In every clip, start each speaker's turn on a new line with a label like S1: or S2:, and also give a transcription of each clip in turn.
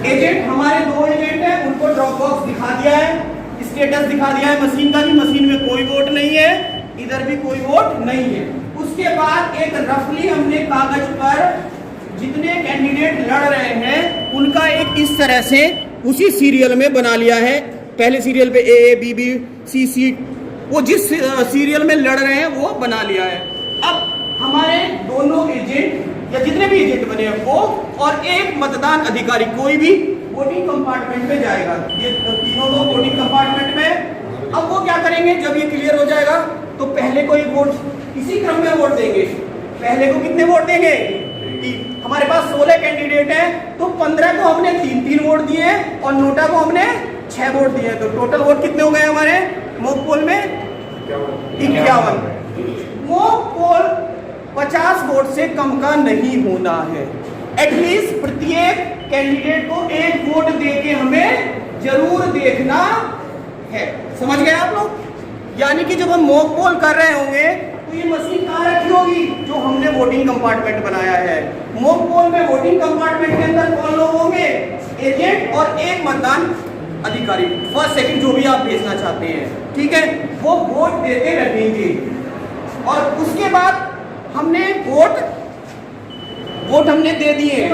S1: Agent हमारे 2 agent हैं, उनको ड्रॉप बॉक्स दिखा दिया है, स्टेटस दिखा दिया है मशीन का कि मशीन में कोई वोट नहीं है, इधर भी कोई वोट नहीं है। उसके बाद एक रफली हमने कागज पर जितने कैंडिडेट लड़ रहे हैं उनका एक इस तरह से उसी सीरियल में बना लिया है। पहले सीरियल पे ए बी बी सी सी, वो जिस सीरियल में लड़ रहे हैं वो बना लिया है। अब हमारे दोनों एजेंट या जितने भी एजेंट बने हैं वो और एक मतदान अधिकारी कोई भी वोटिंग कंपार्टमेंट में जाएगा। ये तीनों लोग वोटिंग कंपार्टमेंट में। अब वो क्या करेंगे, जब ये क्लियर हो जाएगा तो पहले को एक वोट इसी क्रम में वोट देंगे। पहले को कितने वोट देंगे? हमारे पास 16 कैंडिडेट हैं तो 15 को हमने 3-3 वोट दिए और नोटा को हमने 6 वोट दिए। तो टोटल वोट कितने हो गए हमारे मॉक पोल में? 51। मॉक पोल 50 वोट से कम का नहीं होना है। एटलीस्ट प्रत्येक कैंडिडेट को 1 वोट देके हमें जरूर देखना है। समझ गए आप लोग? यानी कि जब हम मॉक पोल कर रहे होंगे तो ये मशीन कहाँ रखी होगी? जो हमने वोटिंग कंपार्टमेंट बनाया है। मॉक पोल में वोटिंग कंपार्टमेंट के अंदर कौन लोग होंगे? एजेंट और एक मतदान अधिकारी, फर्स्ट सेकंड जो भी आप भेजना चाहते हैं, ठीक है, वो वोट देते रहेंगे। और उसके बाद हमने वोट हमने दे दिए,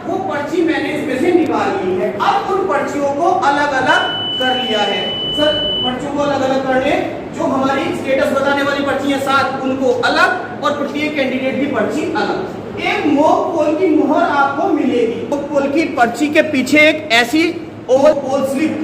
S1: वो पर्ची मैंने इसमें से निकाल ली है। अब उन पर्चियों को अलग अलग कर लिया है। सर पर्चियों को अलग अलग करने, जो हमारी स्टेटस बताने वाली पर्ची है 7 उनको अलग और प्रत्येक कैंडिडेट की पर्ची अलग। एक मॉक पोल की मोहर आपको मिलेगी। मॉक पोल की पर्ची के पीछे एक ऐसी ओवर पोल स्लिप,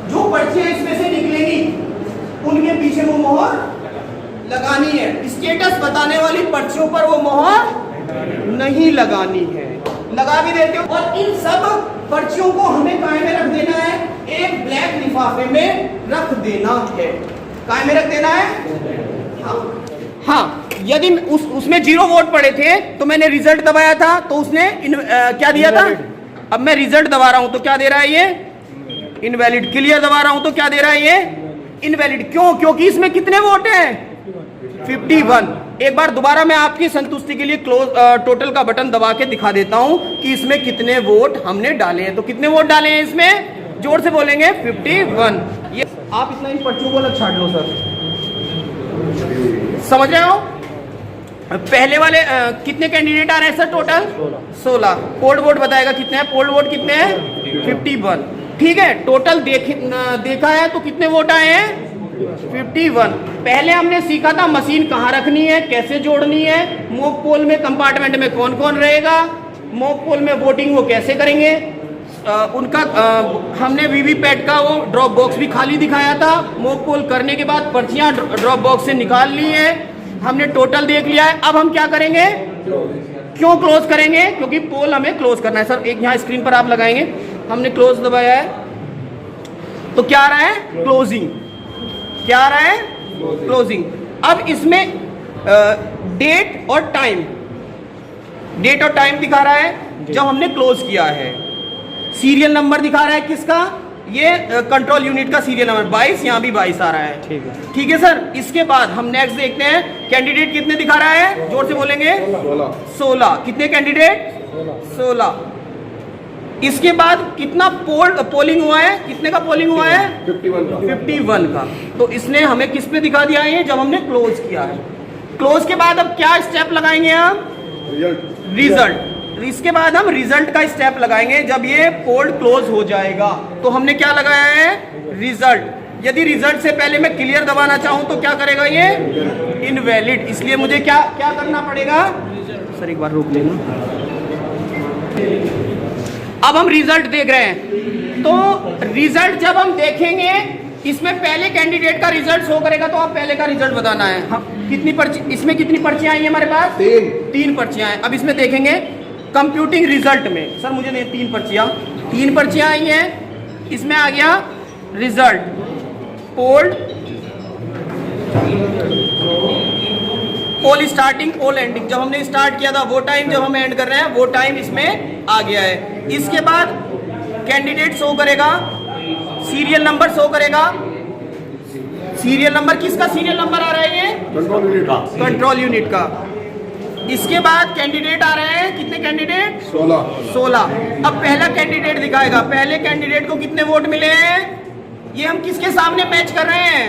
S1: जो पर्चियां इसमें से निकलेगी उनके पीछे वो मोहर लगानी है। स्टेटस बताने वाली पर्चियों पर वो मोहर नहीं लगानी है। लगा भी देते हो। और इन सब पर्चियों को हमें काय में रख देना है? एक ब्लैक लिफाफे में रख देना है। काय में रख देना है? हाँ, यदि उसमें 0 वोट पड़े थे तो मैंने रिजल्ट दबाया था तो उसने क्या दिया था? अब मैं रिजल्ट दबा रहा हूं तो क्या दे रहा है ये? इनवैलिड। क्लियर दबा रहा हूं तो क्या दे रहा है ये? इनवैलिड। क्यों? क्योंकि इसमें कितने वोट हैं? 51। एक बार दोबारा मैं आपकी संतुष्टि के लिए टोटल का बटन दबा के दिखा देता हूं कि इसमें कितने वोट हमने डाले हैं। तो कितने वोट डाले हैं इसमें? जोर से बोलेंगे 51। ये आप इतना इन पर्चियों को अलग छाट लो सर। समझ रहे हो? पहले वाले कितने कैंडिडेट आ रहे हैं सर? टोटल 16। पोल्ड वोट बताएगा कितने हैं? पोल्ड वोट कितने हैं? 51। ठीक है, टोटल देखा है तो कितने वोट आए हैं? 51। पहले हमने सीखा था मशीन कहाँ रखनी है, कैसे जोड़नी है, मॉक पोल में कंपार्टमेंट में कौन कौन रहेगा, मॉक पोल में वोटिंग वो कैसे करेंगे। हमने वीवीपैट का वो ड्रॉप बॉक्स भी खाली दिखाया था। मॉक पोल करने के बाद पर्चियां ड्रॉप बॉक्स से निकाल ली है। हमने टोटल देख लिया है। अब हम क्या करेंगे? क्यों क्लोज करेंगे? क्योंकि पोल हमें क्लोज करना है। सर एक यहाँ स्क्रीन पर आप लगाएंगे, हमने क्लोज दबाया है तो क्या आ रहा है? क्लोजिंग। क्या आ रहा है? क्लोजिंग। अब इसमें डेट और टाइम दिखा रहा है जब हमने क्लोज किया है। सीरियल नंबर दिखा रहा है किसका? ये कंट्रोल यूनिट का सीरियल नंबर 22, यहाँ भी 22 आ रहा है। ठीक है सर। इसके बाद हम नेक्स्ट देखते हैं कैंडिडेट कितने दिखा रहा है? जोर से बोलेंगे 16। कितने कैंडिडेट? 16। इसके बाद कितना पोलिंग हुआ है? कितने का पोलिंग हुआ है? 51 का। तो इसने हमें किस पे दिखा दिया है? जब हमने क्लोज किया है। क्लोज के बाद अब क्या स्टेप लगाएंगे हम? रिजल्ट। इसके बाद हम रिजल्ट का स्टेप लगाएंगे जब ये पोल क्लोज हो जाएगा। तो हमने क्या लगाया है? रिजल्ट। यदि रिजल्ट से पहले मैं क्लियर दबाना चाहूं तो क्या करेगा ये? इनवैलिड। इसलिए मुझे क्या करना पड़ेगा? सर एक बार रोक लेना। अब हम रिजल्ट देख रहे हैं। तो रिजल्ट जब हम देखेंगे, इसमें पहले कैंडिडेट का रिजल्ट शो करेगा तो आप पहले का रिजल्ट बताना है। हाँ, कितनी पर्ची? इसमें कितनी पर्चियां आई हैं हमारे पास? 3 पर्चियां हैं। अब इसमें देखेंगे कंप्यूटिंग रिजल्ट में। सर मुझे नहीं, 3 पर्चियां आई हैं। इसमें आ गया रिजल्ट, पोल्ड, पोल स्टार्टिंग, पोल एंडिंग। जब हमने स्टार्ट किया था वो टाइम, जब हम एंड कर रहे हैं वो टाइम इसमें आ गया है। इसके बाद कैंडिडेट शो करेगा, सीरियल नंबर शो करेगा। सीरियल नंबर किसका सीरियल नंबर आ रहा है? ये कंट्रोल यूनिट का। इसके बाद कैंडिडेट आ रहे हैं। कितने कैंडिडेट 16। अब पहला कैंडिडेट दिखाएगा, पहले कैंडिडेट को कितने वोट मिले हैं, ये हम किसके सामने मैच कर रहे हैं,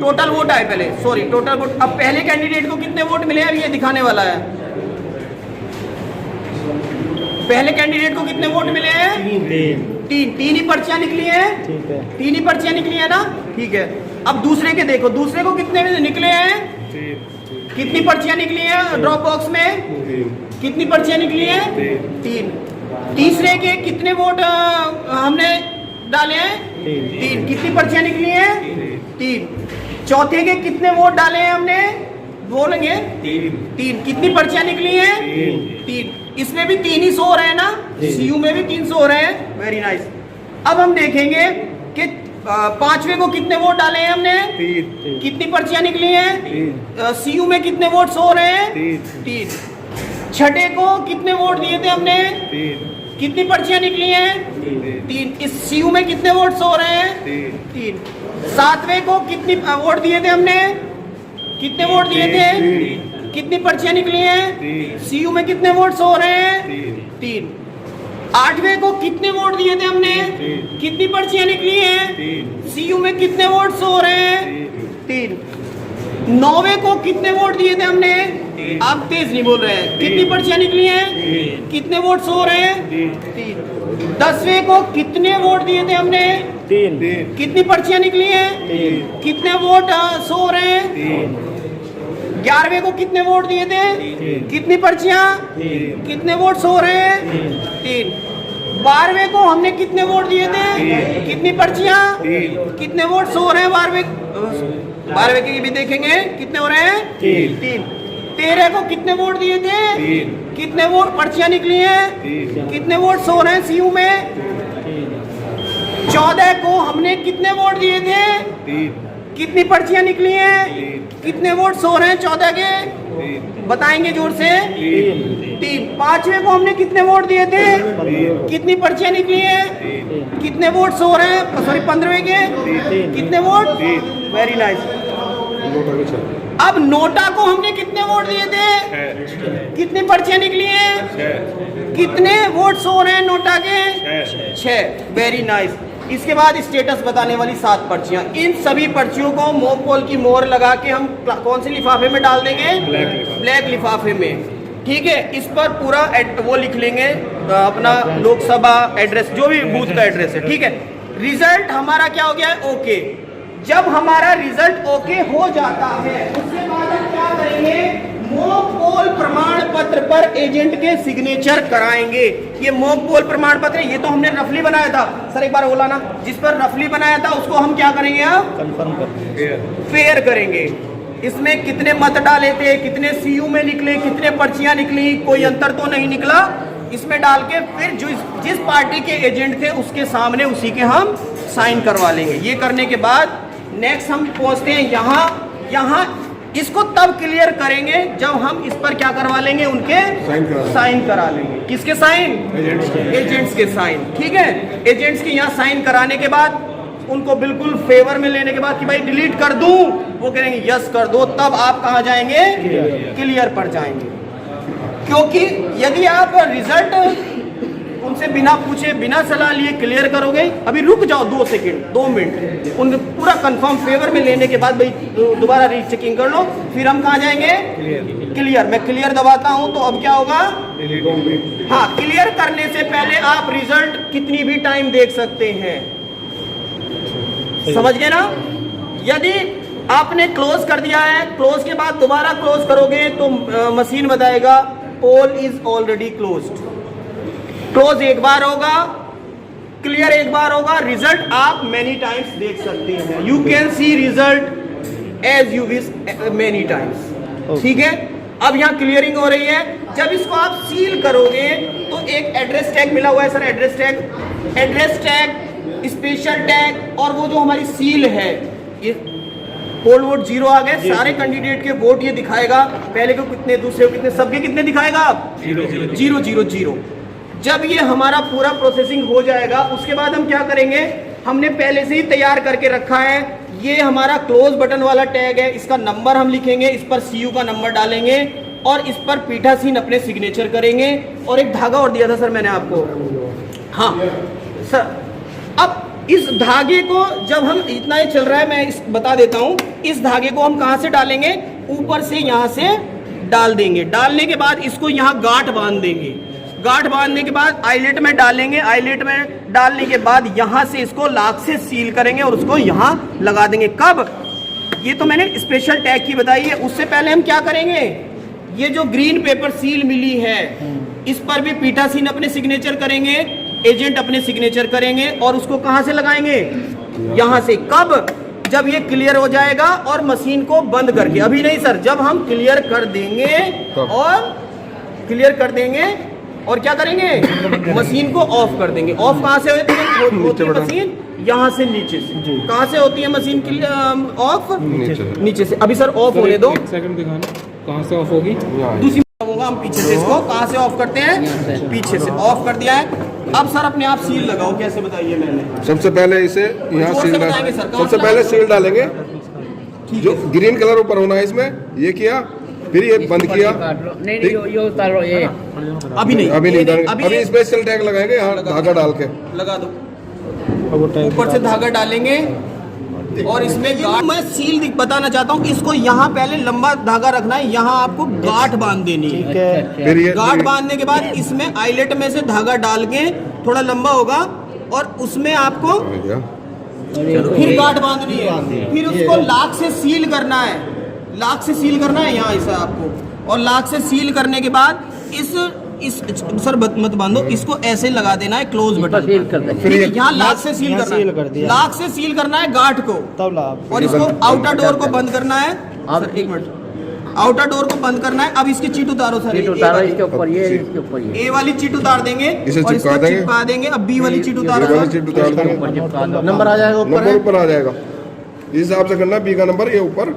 S1: टोटल वोट आए पहले, सॉरी टोटल वोट। अब पहले कैंडिडेट को कितने वोट मिले हैं, अब ये दिखाने वाला है। पहले कैंडिडेट को कितने वोट मिले हैं, तीन ही पर्चियां निकली हैं, तीन ही पर्चियां निकली है ना, ठीक है। अब दूसरे के देखो, दूसरे को कितने निकले हैं, कितनी पर्चियां निकली हैं ड्रॉप बॉक्स में, कितनी पर्चियां निकली हैं, 3। तीसरे के कितने वोट हमने डाले हैं, 3। कितनी पर्चियां निकली हैं, 3। चौथे के कितने वोट डाले हैं हमने, बोलेंगे 3। कितनी पर्चियां निकली हैं, 3। इसमें भी 3 ही सो रहे हैं ना, सीयू में भी 3 सो रहे हैं, वेरी नाइस। अब हम देखेंगे कि पांचवे को कितने वोट डाले हैं हमने, 3। कितनी पर्चियां निकली हैं, सीयू में कितने वोट सो रहे हैं, 3। छठे को कितने वोट दिए थे हमने, 3। कितनी पर्चियां निकली हैं, 3। इस सीयू में कितने वोट सो रहे हैं, 3। सातवें को कितनी वोट दिए थे हमने, कितने वोट दिए थे, कितनी पर्चियां निकली हैं, सीयू में कितने वोट सो रहे हैं, 3। आठवें को कितने वोट दिए थे हमने, कितनी पर्चियां निकली हैं, सीयू में कितने वोट सो रहे हैं, 3। नौवें को कितने वोट दिए थे हमने, आप तेज नहीं बोल रहे हैं, कितनी पर्चियां निकली हैं, कितने वोट सो रहे हैं, 3। 10वें को कितने वोट दिए थे हमने, 3। कितनी पर्चियां निकली हैं, कितने वोट सो रहे हैं, 11वें को कितने वोट दिए थे, कितनी पर्चियां, कितने वोट सो रहे हैं, 3। 12वें को हमने कितने वोट दिए थे, कितनी पर्चियां, कितने वोट सो रहे हैं, 12वें के भी देखेंगे कितने हो रहे हैं, 3। 13 को कितने वोट दिए थे, कितने वोट पर्चियां निकली हैं, कितने वोट सो रहे हैं सीयू में। 14 को हमने कितने वोट दिए थे, कितनी पर्चियां निकली हैं, कितने वोट सो रहे हैं 14 के, बताएंगे जोर से, 3। 5वें को हमने कितने वोट दिए थे, कितनी पर्चियां निकली हैं, कितने वोट सो रहे हैं, सॉरी 15वें के कितने वोट, वेरी नाइस। अब नोटा को हमने कितने वोट दिए थे, कितनी पर्चियां निकली हैं, कितने वोट सो रहे हैं नोटा के, 6, वेरी नाइस। इसके बाद स्टेटस बताने वाली 7 पर्चियां, इन सभी पर्चियों को मॉक पोल की मोहर लगा के हम कौन से लिफाफे में डाल देंगे, ब्लैक लिफाफे में, ठीक है। इस पर पूरा वो लिख लेंगे अपना लोकसभा एड्रेस, जो भी बूथ का एड्रेस है, ठीक है। रिजल्ट हमारा क्या हो गया है, ओके। जब हमारा रिजल्ट ओके हो जाता है, उसके बाद हम क्या करेंगे, मॉक पोल प्रमाण पत्र पर एजेंट के सिग्नेचर कराएंगे। ये मॉक पोल प्रमाण पत्र, ये तो हमने रफली बनाया था, सर एक बार बोला ना, जिस पर रफली बनाया था उसको हम क्या करेंगे, अब कंफर्म करेंगे, फेयर करेंगे। इसमें कितने मत डाले थे, कितने सीयू में निकले, कितने पर्चियां निकली, कोई अंतर तो नहीं निकला, इसमें डाल के फिर जिस पार्टी के एजेंट थे उसके सामने उसी के हम साइन करवा लेंगे। ये करने के बाद नेक्स्ट हम पहुंचते हैं यहाँ इसको तब क्लियर करेंगे जब हम इस पर क्या करवा लेंगे, उनके साइन करा लेंगे। किसके साइन, एजेंट्स के साइन, ठीक है। एजेंट्स के यहाँ साइन कराने के बाद उनको बिल्कुल फेवर में लेने के बाद कि भाई डिलीट कर दूं, वो कहेंगे यस कर दो, तब आप कहाँ जाएंगे, क्लियर पर जाएंगे। क्योंकि यदि आप रिजल्ट उनसे बिना पूछे बिना सलाह लिए क्लियर करोगे, अभी रुक जाओ 2 सेकंड 2 मिनट, उन पूरा कंफर्म फेवर में लेने के बाद भाई दोबारा रीचेकिंग कर लो, फिर हम कहाँ जाएंगे, क्लियर। मैं क्लियर दबाता हूं तो अब क्या होगा, हाँ, क्लियर करने से पहले आप रिजल्ट कितनी भी टाइम देख सकते हैं, समझ गए ना। यदि आपने क्लोज कर दिया है, क्लोज के बाद दोबारा क्लोज करोगे तो मशीन बताएगा pole is already closed. Close एक बार होगा, क्लियर एक बार होगा, रिजल्ट आप मेनी टाइम्स देख सकते हैं। You can see result as you wish many times, ठीक है। अब यहाँ क्लियरिंग हो रही है। जब इसको आप सील करोगे तो एक एड्रेस टैग मिला हुआ है sir, address tag, special tag, और वो जो हमारी सील है, ये पोल वोट 0 आ गए, सारे कैंडिडेट के वोट ये दिखाएगा, पहले को कितने, दूसरे को कितने, सबके कितने दिखाएगा, आप 0 0 0। जब ये हमारा पूरा प्रोसेसिंग हो जाएगा उसके बाद हम क्या करेंगे, हमने पहले से ही तैयार करके रखा है, ये हमारा क्लोज बटन वाला टैग है, इसका नंबर हम लिखेंगे, इस पर सीयू का नंबर डालेंगे, और इस पर पीठासीन अपने सिग्नेचर करेंगे। और एक धागा और दिया था सर मैंने आपको, हाँ सर। अब इस धागे को जब हम, इतना ही चल रहा है, मैं बता देता हूं, इस धागे को हम कहां से डालेंगे, ऊपर से यहां से डाल देंगे। डालने के बाद इसको यहां गांठ बांध देंगे। गांठ बांधने के बाद आईलेट में डालेंगे। आईलेट में डालने के बाद यहां से इसको लाख से सील करेंगे और उसको यहां लगा देंगे। कब, ये तो मैंने स्पेशल टैग की बताई है। उससे पहले हम क्या करेंगे, ये जो ग्रीन पेपर सील मिली है इस पर भी पीठासीन अपने सिग्नेचर करेंगे, एजेंट अपने सिग्नेचर करेंगे और उसको कहां से लगाएंगे, यहां से। कब, जब ये क्लियर हो जाएगा और मशीन को बंद करके। अभी नहीं सर, जब हम क्लियर कर देंगे और क्या करेंगे, मशीन को ऑफ कर देंगे। ऑफ कहां से होती है मशीन, यहां से नीचे से। कहां से होती है मशीन की ऑफ, नीचे से। अभी सर ऑफ होने दो,
S2: एक सेकंड दिखाना कहां से ऑफ होगी।
S1: दूसरी हम पीछे से इसको कहां से ऑफ करते हैं, पीछे से ऑफ कर दिया है। अब सर अपने आप सील लगाओ, कैसे बताइए। मैंने
S3: सबसे पहले इसे यहाँ सील डालेंगे, सबसे पहले सील डालेंगे, जो ग्रीन कलर ऊपर होना है इसमें, ये किया, फिर ये बंद किया।
S4: नहीं ये उतारो, ये
S1: अभी नहीं
S3: अभी स्पेशल टैग लगाएंगे, यहाँ धागा डाल के
S1: लगा दो। ऊपर से धागा डालेंगे और इसमें मैं सील बताना चाहता हूँ, इसको यहाँ पहले लंबा धागा रखना है, यहाँ आपको गांठ बांध देनी है।
S3: फिर ये
S1: गांठ बांधने के बाद इसमें आईलेट में से धागा डाल के थोड़ा लंबा होगा और उसमें आपको फिर गांठ बांधनी है। फिर उसको लाख से सील करना है, लाख से सील करना है यहाँ ऐसा आपको। और लाख से सील करने के बाद इस सर मत बांधो, इसको ऐसे लगा देना है क्लोज बटन। फिर यहाँ लाख से सील करना है, लाख से सील करना है गांठ को तब। और इसको आउटर डोर को बंद करना है। एक मिनट, आउटर डोर को बंद करना है। अब इसकी चीट उतारो सर,
S4: उतारो इसके ऊपर, ये इसके ऊपर, ये
S1: ए वाली चीट उतार देंगे और इसको चिपका देंगे। अब बी वाली चीट उतारो,
S4: नंबर आ जाएगा
S3: ऊपर आ जाएगा। इस हिसाब से करना, बी का नंबर ये ऊपर।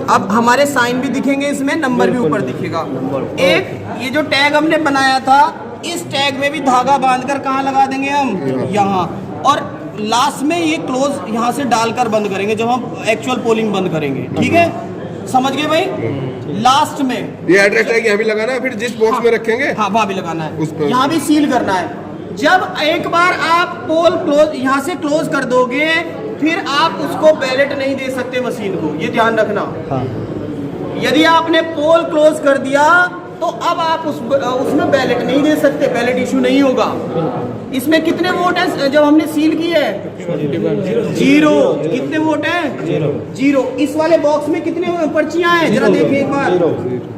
S1: अब हमारे साइन भी दिखेंगे इसमें, नंबर भी ऊपर दिखेगा। एक ये जो टैग हमने बनाया था, इस टैग में भी धागा बांधकर कहाँ लगा देंगे हम, यहाँ। और लास्ट में ये क्लोज यहाँ से डालकर बंद करेंगे जब हम एक्चुअल पोलिंग बंद करेंगे। ठीक है, समझ गए भाई। लास्ट में
S3: ये एड्रेस टैग यहाँ भी लगाना है, फिर जिस बॉक्स में रखेंगे
S1: हाँ वहाँ भी लगाना है, यहाँ भी सील करना है। जब एक बार आप पोल क्लोज यहाँ से क्लोज कर दोगे, फिर आप उसको बैलेट नहीं दे सकते मशीन को, ये ध्यान रखना। यदि आपने पोल क्लोज कर दिया तो अब आप उसमें बैलेट नहीं दे सकते, बैलेट इशू नहीं होगा। इसमें कितने वोट है जब हमने सील की है, 0। कितने वोट है, 0। इस वाले बॉक्स में कितने पर्चियां हैं, जरा देखिए एक बार,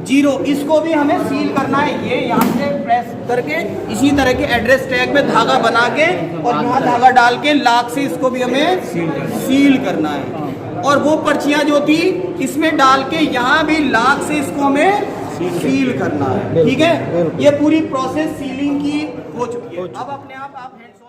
S1: 0। इसको भी हमें सील करना है। ये यहाँ से प्रेस करके इसी तरह के एड्रेस टैग में धागा बना के और यहाँ धागा डाल के लाख से इसको भी हमें सील करना है। और वो पर्चियां जो थी इसमें डाल के यहाँ भी लाख से इसको हमें सील करना है। ठीक है, ये पूरी प्रोसेस सीलिंग की हो चुकी है। अब अपने आप हैंड्स